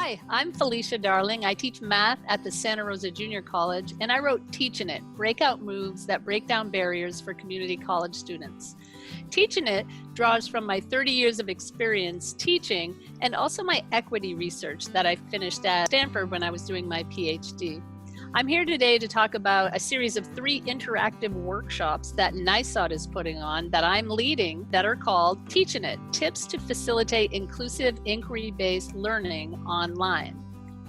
Hi, I'm Felicia Darling. I teach math at the Santa Rosa Junior College, and I wrote Teachin It, Breakout Moves that Break Down Barriers for Community College Students. Teachin It draws from my 30 years of experience teaching and also my equity research that I finished at Stanford when I was doing my PhD. I'm here today to talk about a series of 3 interactive workshops that NISOD is putting on that I'm leading that are called Teachin It, Tips to Facilitate Inclusive Inquiry-Based Learning Online.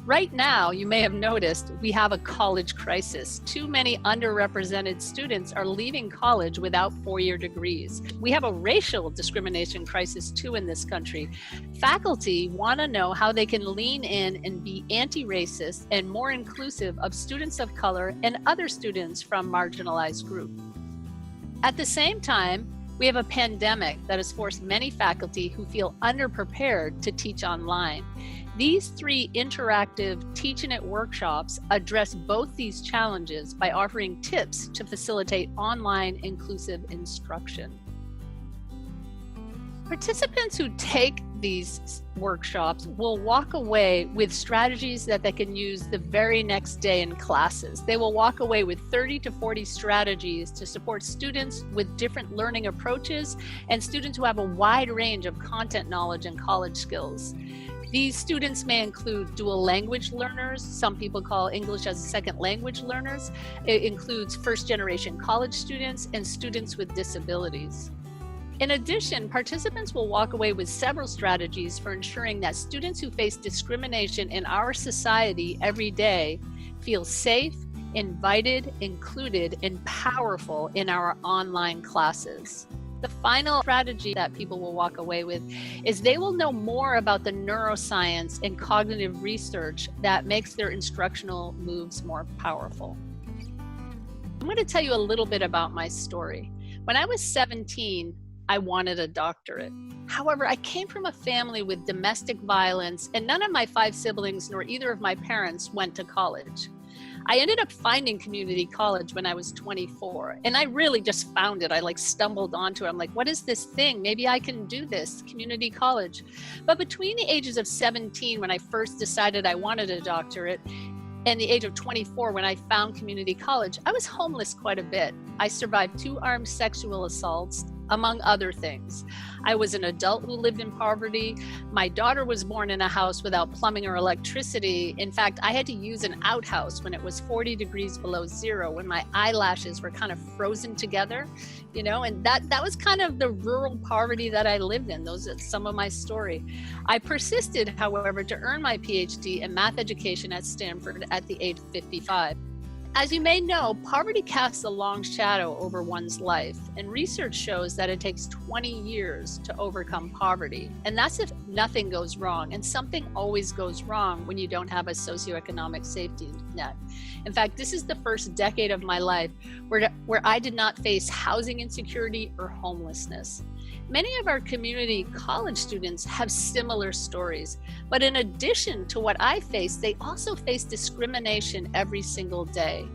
Right now, you may have noticed we have a college crisis. Too many underrepresented students are leaving college without 4-year degrees. We have a racial discrimination crisis too in this country. Faculty want to know how they can lean in and be anti-racist and more inclusive of students of color and other students from marginalized groups. At the same time, we have a pandemic that has forced many faculty who feel underprepared to teach online. These 3 interactive Teachin It workshops address both these challenges by offering tips to facilitate online inclusive instruction. Participants who take these workshops will walk away with strategies that they can use the very next day in classes. They will walk away with 30 to 40 strategies to support students with different learning approaches and students who have a wide range of content knowledge and college skills. These students may include dual language learners, some people call English as a second language learners. It includes first-generation college students and students with disabilities. In addition, participants will walk away with several strategies for ensuring that students who face discrimination in our society every day feel safe, invited, included, and powerful in our online classes. The final strategy that people will walk away with is they will know more about the neuroscience and cognitive research that makes their instructional moves more powerful. I'm going to tell you a little bit about my story. When I was 17, I wanted a doctorate. However, I came from a family with domestic violence, and none of my 5 siblings nor either of my parents went to college. I ended up finding community college when I was 24, and I really just found it. I stumbled onto it. I'm like, what is this thing? Maybe I can do this, community college. But between the ages of 17, when I first decided I wanted a doctorate, and the age of 24, when I found community college, I was homeless quite a bit. I survived 2 armed sexual assaults, among other things. I was an adult who lived in poverty. My daughter was born in a house without plumbing or electricity. In fact, I had to use an outhouse when it was 40 degrees below zero, when my eyelashes were kind of frozen together, and that was kind of the rural poverty that I lived in. Those are some of my story. I persisted, however, to earn my PhD in math education at Stanford at the age of 55. As you may know, poverty casts a long shadow over one's life, and research shows that it takes 20 years to overcome poverty. And that's if nothing goes wrong, and something always goes wrong when you don't have a socioeconomic safety net. In fact, this is the first decade of my life where I did not face housing insecurity or homelessness. Many of our community college students have similar stories, but in addition to what I face, they also face discrimination every single day.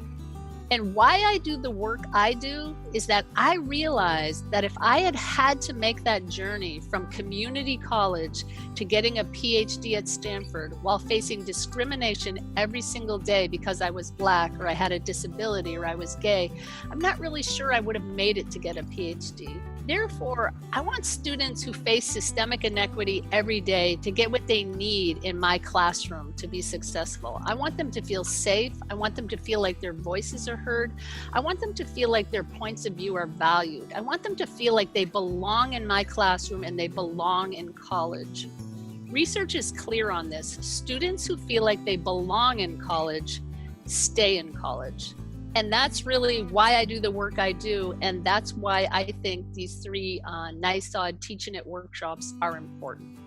And why I do the work I do is that I realized that if I had to make that journey from community college to getting a PhD at Stanford while facing discrimination every single day because I was Black or I had a disability or I was gay, I'm not really sure I would have made it to get a PhD. Therefore, I want students who face systemic inequity every day to get what they need in my classroom to be successful. I want them to feel safe. I want them to feel like their voices are heard. I want them to feel like their points of view are valued. I want them to feel like they belong in my classroom and they belong in college. Research is clear on this. Students who feel like they belong in college stay in college. And that's really why I do the work I do. And that's why I think these 3 NISOD Teachin It workshops are important.